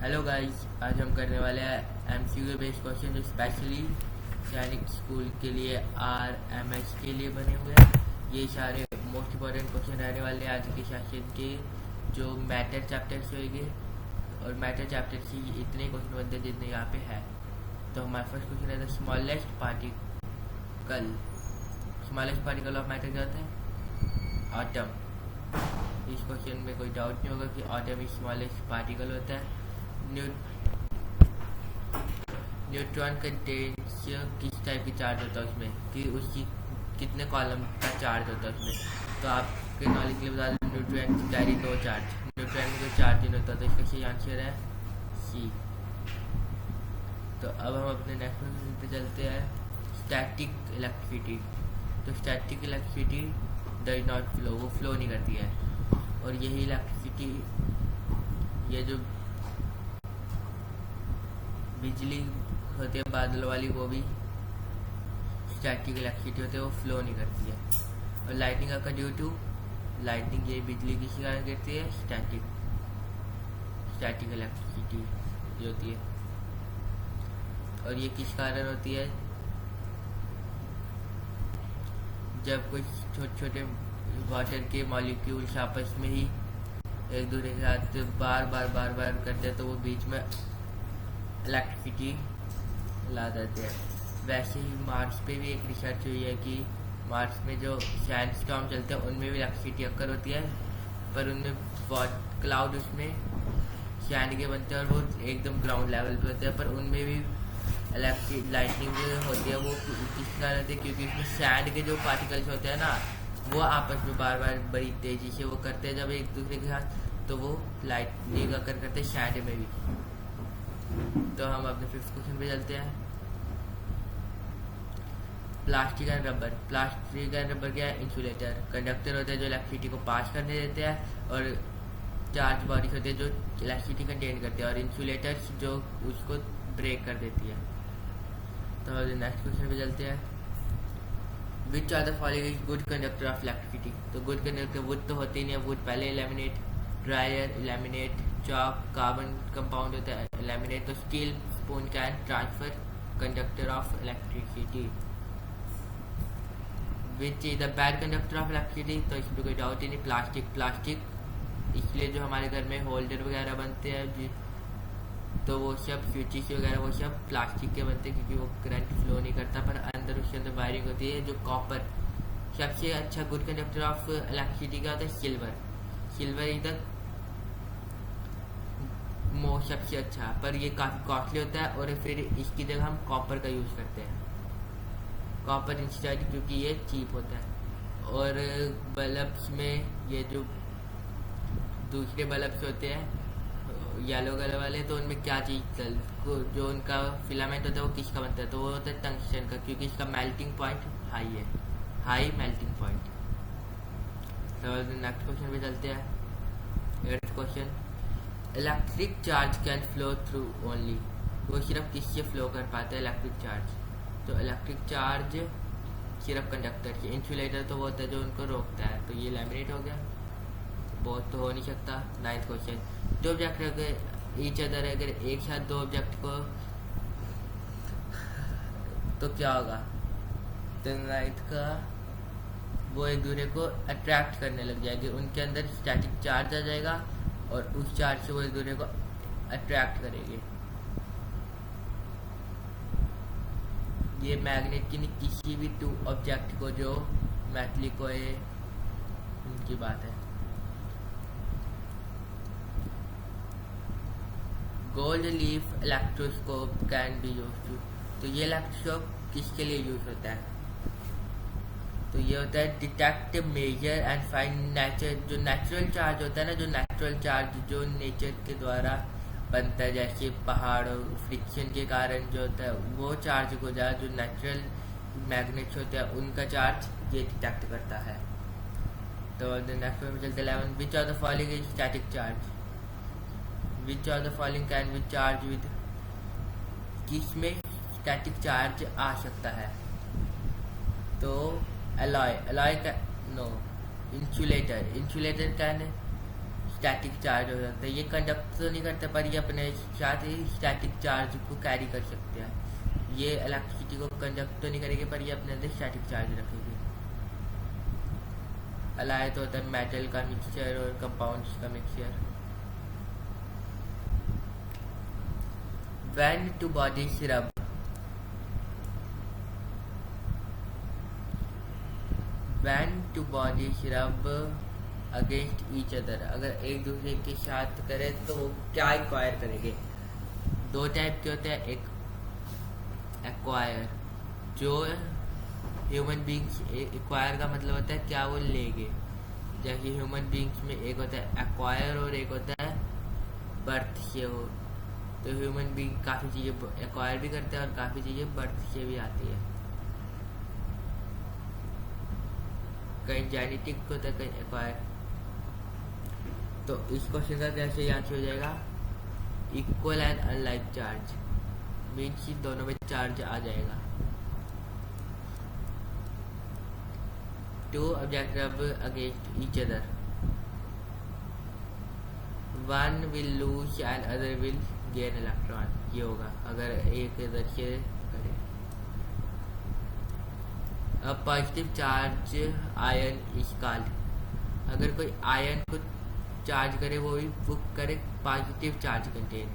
Hello guys, आज हम करने वाले हैं एमसीक्यू बेस्ड क्वेश्चन जो स्पेशली सैनिक स्कूल के लिए आरएमएस के लिए बने हुए हैं। ये सारे मोस्ट इम्पोर्टेंट क्वेश्चन रहने वाले हैं आज के सेशन के, जो मैटर चैप्टर से होंगे। और मैटर चैप्टर से इतने क्वेश्चन बनते हैं जितने यहाँ पे है। तो हमारा फर्स्ट क्वेश्चन है the smallest particle of matter क्या होता है? आटम। इस क्वेश्चन में कोई डाउट नहीं होगा कि आटम इज स्मॉलेस्ट पार्टिकल होता है। न्यूट्रॉन कंटेन्स किस टाइप की चार्ज होता है उसमें, कि उसकी कितने कॉलम का चार्ज होता है उसमें। तो आपके नॉलेज के लिए बता दें, neutron carry no charge, neutron में कोई चार्ज नहीं होता। तो इसका सही आंसर है सी। तो अब हम अपने नेक्स्ट क्वेश्चन पे चलते हैं, स्टैटिक इलेक्ट्रिसिटी। तो static electricity does not flow, वो फ्लो नहीं करती है। और यही इलेक्ट्रिसिटी, ये जो बिजली होती है बादल वाली, वो भी स्टैटिक इलेक्ट्रिसिटी होती है, वो फ्लो नहीं करती है। और लाइटनिंग का ड्यू टू लाइटनिंग, ये बिजली किसी कारण गिरती है, स्टैटिक इलेक्ट्रिसिटी जो होती है। और ये किस कारण होती है? जब कुछ छोटे छोटे वाटर के मॉलिक्यूल्स आपस में ही एक दूसरे के साथ बार बार करते हैं, तो वो बीच में इलेक्ट्रिसिटी ला देते हैं। वैसे ही मार्स पे भी एक रिसर्च हुई है कि मार्स में जो सैंडस्टॉर्म चलते हैं उनमें भी इलेक्ट्रिसिटी अक्कर होती है, पर उनमें क्लाउड उसमें सैंड के बनते हैं और वो एकदम ग्राउंड लेवल पे होते हैं, पर उनमें भी लाइटनिंग जो होती है वो किस कारण होती है? क्योंकि उसमें सैंड के जो पार्टिकल्स होते हैं ना, वो आपस में बार बड़ी तेजी से वो करते हैं जब एक दूसरे के साथ, तो वो लाइटनिंग अक्कर करते हैं सैंड में भी। तो हम अपने फिफ्थ क्वेश्चन पे चलते हैं, plastic and rubber. Plastic and rubber क्या है? इंसुलेटर, कंडक्टर होते हैं जो इलेक्ट्रिसिटी को पास करने देते हैं, और चार्ज बॉडीज होते हैं जो इलेक्ट्रिसिटी कंटेन करते हैं, और इंसुलेटर्स जो उसको ब्रेक कर देती है। तो नेक्स्ट क्वेश्चन पे चलते हैं, which are the following is good conductor of electricity. तो गुड कंडक्टर वुड तो होती नहीं है, वुड पहले laminate, dryer laminate, chalk carbon compound होता है लैमिनेट। तो steel spoon can transfer conductor of electricity. Which is the bad conductor of electricity? तो इसमें कोई डाउट ही नहीं, प्लास्टिक। इसलिए जो हमारे घर में होल्डर वगैरह बनते हैं, तो वो सब स्विचेस वगैरह वो सब प्लास्टिक के बनते हैं, क्योंकि वो करंट फ्लो नहीं करता, पर अंदर उसके अंदर वायरिंग होती है जो कॉपर। सबसे अच्छा गुड कंडक्टर ऑफ इलेक्ट्रिसिटी का होता है सिल्वर इधर सबसे अच्छा, पर ये काफ़ी कॉस्टली होता है, और फिर इसकी जगह हम कॉपर का यूज़ करते हैं, कॉपर इंस्टेड, क्योंकि ये चीप होता है। और बल्ब्स में ये जो दूसरे बल्ब्स होते हैं येलो कलर वाले, तो उनमें क्या चीज़ जो उनका फिलामेंट होता है वो किसका बनता है? तो वो होता है टंगस्टन का, क्योंकि इसका मेल्टिंग पॉइंट हाई है, हाई मेल्टिंग पॉइंट। तो नेक्स्ट क्वेश्चन पे चलते हैं, eighth question, electric charge can flow through only. वो सिर्फ किससे फ्लो कर पाता है इलेक्ट्रिक चार्ज? तो इलेक्ट्रिक चार्ज सिर्फ कंडक्टर से। इंसुलेटर तो वो होता है जो उनको रोकता है, तो ये लैमिनेट हो गया, बहुत तो हो नहीं सकता। नाइन्थ क्वेश्चन, दो ऑब्जेक्ट अगर ईच अदर, अगर एक साथ दो ऑब्जेक्ट को, तो क्या होगा? तो नाइन्थ का, वो एक दूसरे को अट्रैक्ट करने लग जाएंगे, उनके अंदर स्टैटिक चार्ज आ जाएगा, और उस चार्ज से वो एक दूसरे को अट्रैक्ट करेंगे। ये मैग्नेट की नहीं, किसी भी टू ऑब्जेक्ट को जो मेटलिक को, ये उनकी बात है। Gold leaf electroscope can be use to. तो ये इलेक्ट्रोस्कोप किसके लिए यूज होता है? तो ये होता है detect, measure and find nature, जो नेचुरल चार्ज होता है ना, जो नेचुरल चार्ज जो नेचर के द्वारा बनता है, जैसे पहाड़ों फ्रिक्शन के कारण जो होता है वो चार्ज को जो नेचुरल मैग्नेट्स होते हैं उनका चार्ज ये डिटेक्ट करता है। तो नेक्स्ट में चलते 11, which are the following is static charge. Which are the following can be charge with, किसमें स्टैटिक चार्ज आ सकता है? तो एलॉय का no, insulator can static charge हो सकता है। ये कंडक्ट तो नहीं करते पर ये अपने साथ ही स्टैटिक चार्ज को कैरी कर सकते हैं। ये इलेक्ट्रिसिटी को कंडक्ट तो नहीं करेंगे पर ये अपने अंदर स्टैटिक चार्ज रखेंगे। अलाय तो होता है मेटल का मिक्सचर और कंपाउंड्स का मिक्सचर। व्हेन टू बॉडी रब, व्हेन टू बॉडी रब अगेंस्ट ईच अदर, अगर एक दूसरे के साथ करे तो क्या एक्वायर करेंगे। दो टाइप के होते हैं, एक एक्वायर जो ह्यूमन बींग्स, एक्वायर का मतलब होता है क्या वो लेंगे। जैसे ह्यूमन बींग्स में एक होता है एक्वायर और एक होता है बर्थ से हो। तो ह्यूमन बींग काफ़ी चीज़ें एक्वायर भी करते हैं और काफ़ी चीज़ें बर्थ से भी आती है। कहीं जेनेटिक होता है कहीं एक्वायर। तो इस क्वेश्चन का कैसे आंसर हो जाएगा, equal and unlike charge, means दोनों में चार्ज आ जाएगा। टू ऑब्जेक्ट रब against each other, one will lose and other will gain electron, ये होगा अगर एक इधर से करे। अब positive charge ion is called, अगर कोई आयन को चार्ज करे वो भी वो करे पॉजिटिव चार्ज कंटेन,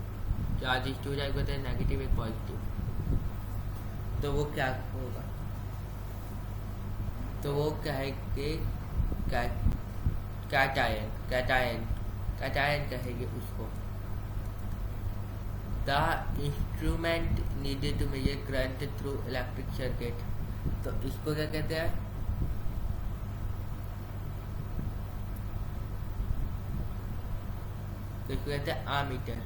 चार्ज इस टू जाएगा है नेगेटिव एक पॉजिटिव, तो वो क्या होगा, तो वो क्या है कि कैटायन, कैटायन कैटायन कहेंगे उसको। The instrument needed to measure current through electric circuit, तो इसको क्या कहते हैं, तो इसको कहते हैं आमीटर,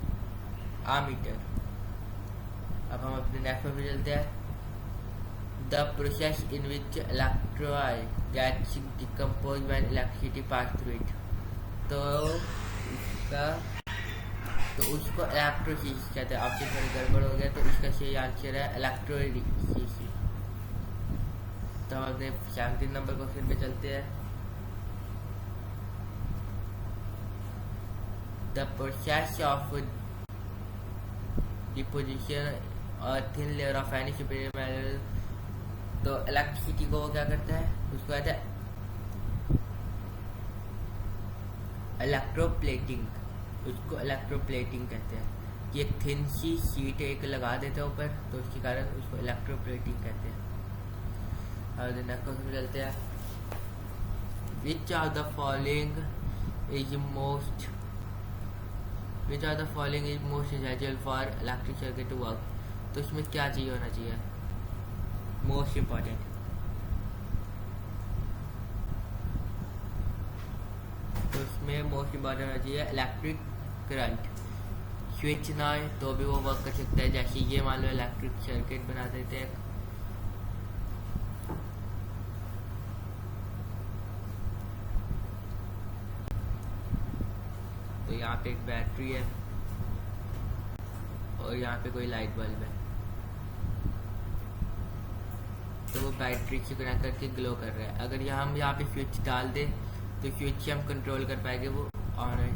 आमीटर। अब हम अपने नेक्स्ट पे चलते हैं। The process in which electron gets decompose when electricity pass through it, तो इसका तो उसको इलेक्ट्रोलिसिस कहते हैं। आपके थोड़ी गड़बड़ हो गया तो इसका सही आंसर है इलेक्ट्रोलिसिस। तो हम अपने 17 नंबर क्वेश्चन पे चलते हैं। द प्रोसेस ऑफ डिपोजिशन और thin layer of any superior metal, तो इलेक्ट्रिसिटी को वो क्या करता है, उसको कहते हैं इलेक्ट्रोप्लेटिंग, उसको इलेक्ट्रोप्लेटिंग कहते हैं। ये थिन सी शीट एक लगा देते हैं ऊपर, तो उसके कारण उसको इलेक्ट्रोप्लेटिंग कहते हैं। और नेक्स्ट क्वेश्चन चलते हैं। Which are the following is most, which are the following is most essential for electric circuit to work, तो इसमें क्या चाहिए होना चाहिए, मोस्ट इम्पॉर्टेंट, तो उसमें मोस्ट इम्पॉर्टेंट होना चाहिए इलेक्ट्रिक करंट। स्विच ना है तो भी वो वर्क कर सकता है, जैसे ये मान लो इलेक्ट्रिक सर्किट बना देते हैं, तो यहाँ पे एक बैटरी है और यहाँ पे कोई लाइट बल्ब है, तो वो बैटरी से कनेक्ट करके ग्लो कर रहा है। अगर हम यहाँ पे स्विच डाल दें तो स्विच से हम कंट्रोल कर पाएंगे वो ऑन है,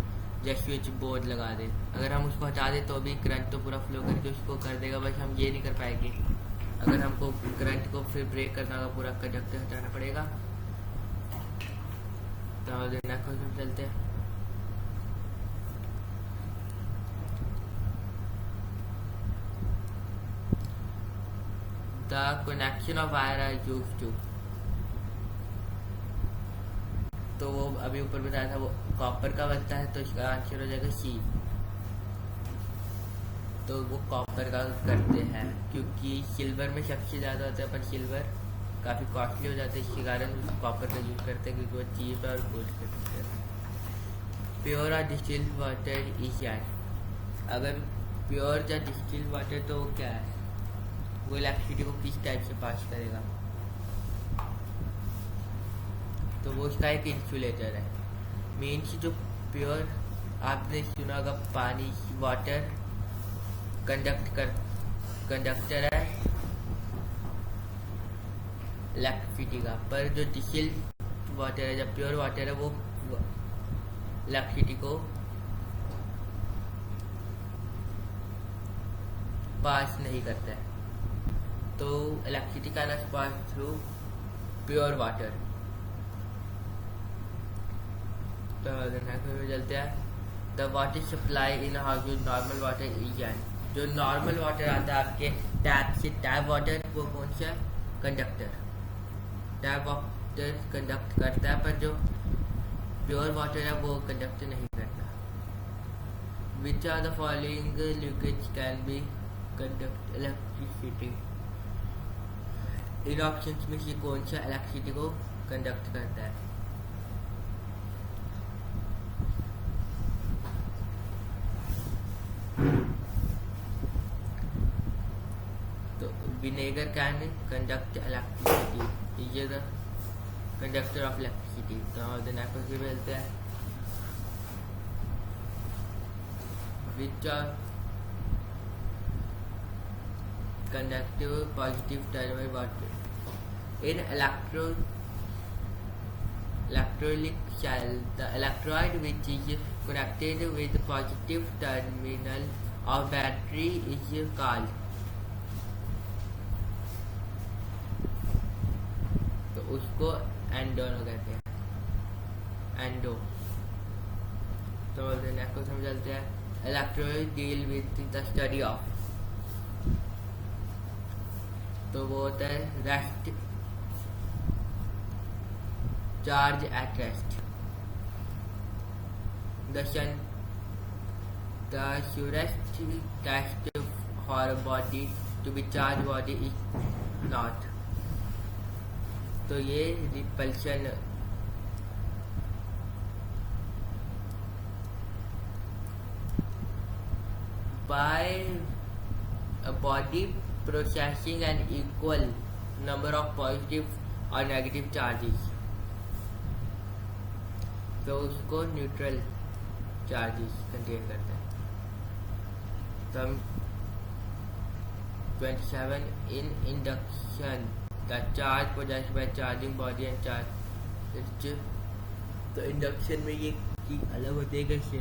जैसे स्विच बोर्ड लगा दे। अगर हम उसको हटा दें तो भी करंट तो पूरा फ्लो करके उसको कर देगा, बस हम ये नहीं कर पाएंगे। अगर हमको करंट को फिर ब्रेक करना होगा, पूरा कंडक्टर हटाना पड़ेगा। तो नेक्स्ट क्वेश्चन चलते हैं। The connection of wire are used to, तो वो अभी ऊपर बताया था वो कॉपर का बनता है, तो इसका आंसर हो जाएगा सी। तो वो कॉपर का करते हैं क्योंकि सिल्वर में सबसे ज़्यादा होता है, पर सिल्वर काफ़ी कॉस्टली हो जाता है, इसके कारण कॉपर का यूज़ करते हैं क्योंकि वो चीप है और गुड करते हैं। प्योर और डिस्टिल्ड वाटर इज एट, अगर प्योर या डिस्टिल्ड वाटर तो वो क्या है, वो इलेक्ट्रिसिटी को किस टाइप से पास करेगा, तो वो उसका एक इंसुलेटर है। मीन्स जो प्योर आपने सुना होगा पानी, वाटर कंडक्टर है इलेक्ट्रिसिटी का, पर जो डिस्टिल्ड वाटर है, जब प्योर वाटर है वो इलेक्ट्रिसिटी को पास नहीं करता है। तो electricity can pass through pure water. तो नेक्स्ट में चलते हैं। The water supply in house normal water is an, जो नॉर्मल वाटर आता है आपके टैप से, टैप वाटर वो कौन सा है? कंडक्टर। टैप वाटर कंडक्ट करता है, पर जो प्योर वाटर है वो कंडक्ट नहीं करता। Which are the following liquids can be conduct electricity? इन ऑप्शंस में से कौन सा इलेक्ट्रिसिटी को कंडक्ट करता है? तो vinegar can conduct electricity, is the conductor of electricity. तो नेक्स्ट क्वेश्चन बोलते हैं which are conductive positive terminal water in electrolytic cell. The electrode which is connected with the positive terminal of battery is called. तो उसको एंडोनो कहते हैं, endo. तो next question चलते हैं। Electrode deal with the study of, तो वो होता है rest, charge at rest. The surest test for a body to be charged body is not, तो ये repulsion. by a body processing an equal number of positive और negative charges, तो उसको neutral charges contain करता है। तो 27 इन induction the charge possessed by charging body and charge. तो induction में ये चीज अलग होती है कैसे?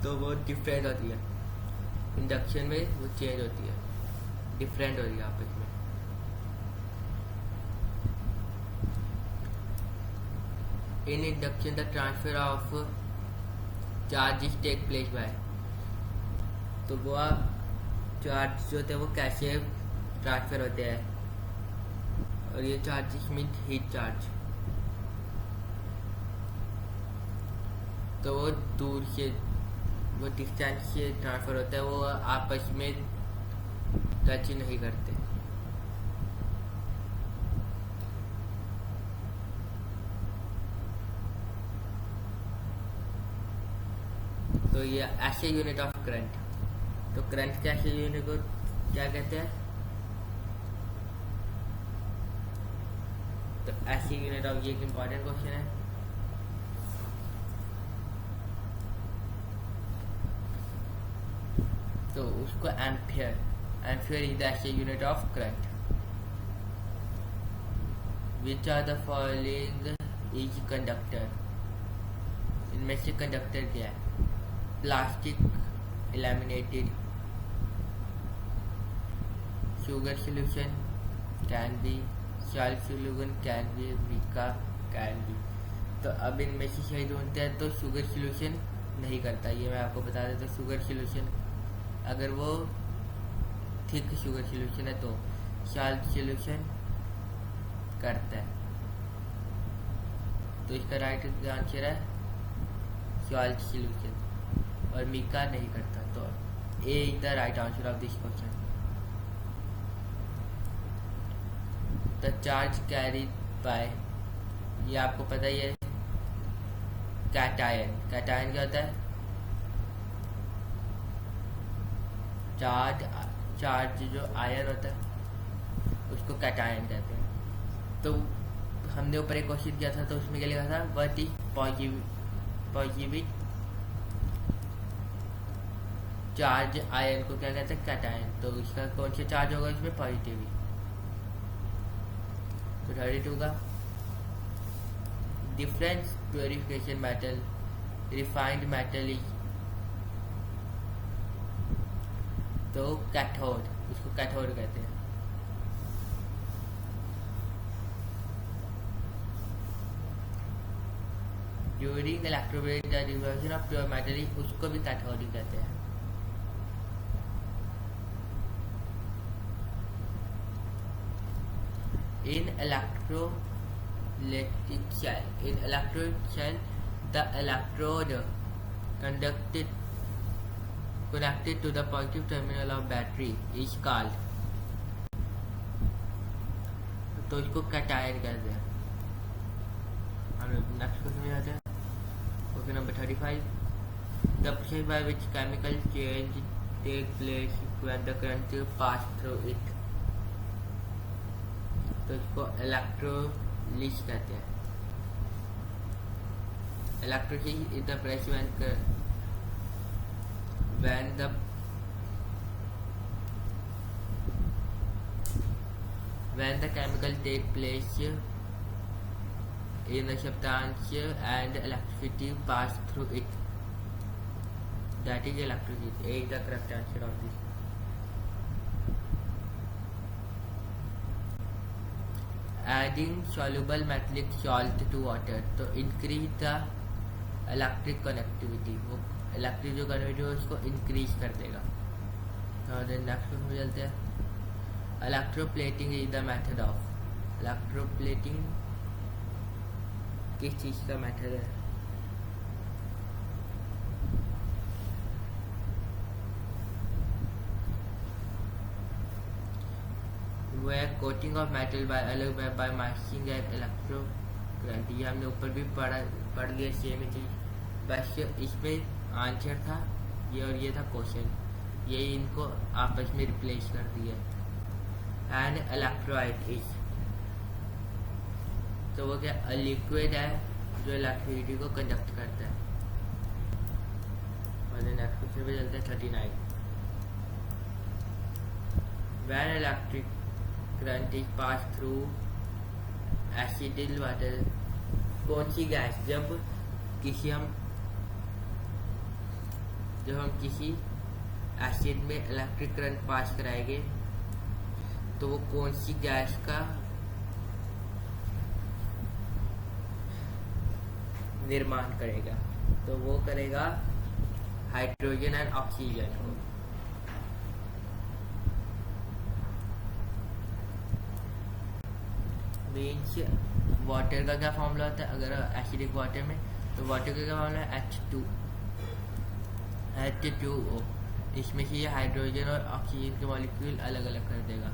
तो वो डिफरेंट होती है, इंडक्शन में वो चेंज होती है, डिफरेंट होती है आपस में। In induction the transfer of charges take place by, तो वो चार्ज जो होते हैं वो कैसे ट्रांसफर होते हैं? और ये चार्जेस मीन हीट चार्ज। तो वो दूर से, वो डिस्टेंस से ट्रांसफर होता है, वो आपस में टच नहीं करते। तो ये ऐसे यूनिट ऑफ करंट। तो करंट के ऐसे यूनिट को क्या कहते हैं? तो ऐसे यूनिट ऑफ, ये एक इम्पॉर्टेंट क्वेश्चन है। तो उसको ampere, ampere is the SI unit of current. Which are the following is conductor? इनमें से कंडक्टर क्या है? Plastic, laminated, sugar solution can be, salt solution can be, mica can be। तो अब इनमें से सही ढूंढते हैं। तो शुगर सोल्यूशन नहीं करता, ये मैं आपको बता देता हूँ। शुगर सोल्यूशन अगर वो थिक शुगर सोल्यूशन है तो सॉल्ट सोल्यूशन करता है। तो इसका राइट आंसर है सॉल्ट सोल्यूशन, और मिका नहीं करता। तो A is the right answer of this question. The charge carried by, ये आपको पता ही है, कैटायन। कैटायन क्या होता है? चार्ज जो आयन होता है उसको कैटायन कहते हैं। तो हमने ऊपर एक क्वेश्चन किया था, तो उसमें क्या लिखा था? What is positive charge ion को क्या कहते हैं? कैटायन। तो इसका कौन सा चार्ज होगा इसमें? पॉजिटिव। 32 का difference purification metal refined metal is, तो कैथोड, इसको कैथोड कहते हैं। During electrolyte the reversion of pure metal, उसको भी कैथोड ही कहते हैं। In electrolytic cell, the electrode connected to the positive terminal of battery is called, तो इसको कैटायन कहते हैं। हम नेक्स्ट क्वेश्चन में जाते हैं। Question number 35, the process by which chemical change take place when the current pass through it, तो इसको इलेक्ट्रोलिस कहते हैं। Electrolysis is the process when the chemical take place in a substance and electricity pass through it, that is electrolysis. A is the correct answer of this. Adding soluble metallic salt to water, तो increase the electric conductivity, वो electric जो कन्वर्टिविटी है उसको increase कर देगा। तो next question में चलते हैं। Electroplating is the method of, electroplating किस चीज़ का मेथड है? where coating of metal by अलग by masking and electro current, ये हमने ऊपर भी पढ़ लिया सेम ही चीज, बस इसमें आंसर था ये और ये था क्वेश्चन, ये इनको आपस में रिप्लेस कर दिया। एंड इलेक्ट्रोलाइट इज, तो वो क्या लिक्विड है जो इलेक्ट्रिसिटी को कंडक्ट करता है। और नेक्स्ट क्वेश्चन पे चलते हैं 39, when electric current is passed through acidic water, कौन सी गैस, जब हम किसी एसिड में इलेक्ट्रिक करंट पास कराएंगे तो वो कौन सी गैस का निर्माण करेगा? तो वो करेगा हाइड्रोजन एंड ऑक्सीजन को। मीन्स वाटर का क्या फॉर्मूला होता है अगर एसिडिक वाटर में, तो वाटर का क्या फॉर्मूला है H2O। इसमें से ये हाइड्रोजन और ऑक्सीजन के मॉलिक्यूल अलग अलग कर देगा।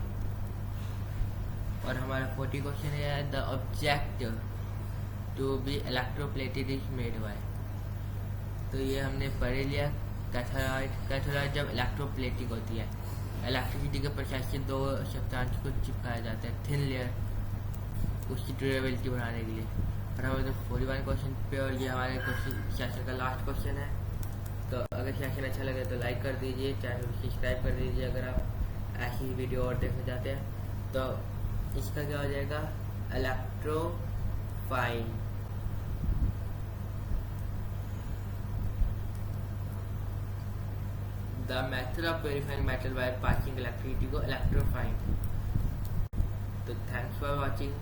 और हमारा 40 क्वेश्चन है the object to be electroplated is made by, तो ये हमने पढ़ लिया। कैथोलाइट जब इलेक्ट्रोप्लेटिंग होती है, इलेक्ट्रिसिटी के प्रोसेस से दो सब्सटेंस को चिपकाया जाता है थिन लेयर, उसकी ड्यूरेबिलिटी बढ़ाने के लिए। और हमारे 41 क्वेश्चन पे, और ये हमारे क्वेश्चन सेशन का लास्ट क्वेश्चन है। तो अगर सेशन अच्छा लगे तो लाइक कर दीजिए, चैनल को सब्सक्राइब कर दीजिए अगर आप ऐसी वीडियो और देखना चाहते हैं। तो इसका क्या हो जाएगा, electrorefine. The method of purifying metal by passing electricity को इलेक्ट्रोफाइन। तो थैंक्स फॉर वॉचिंग।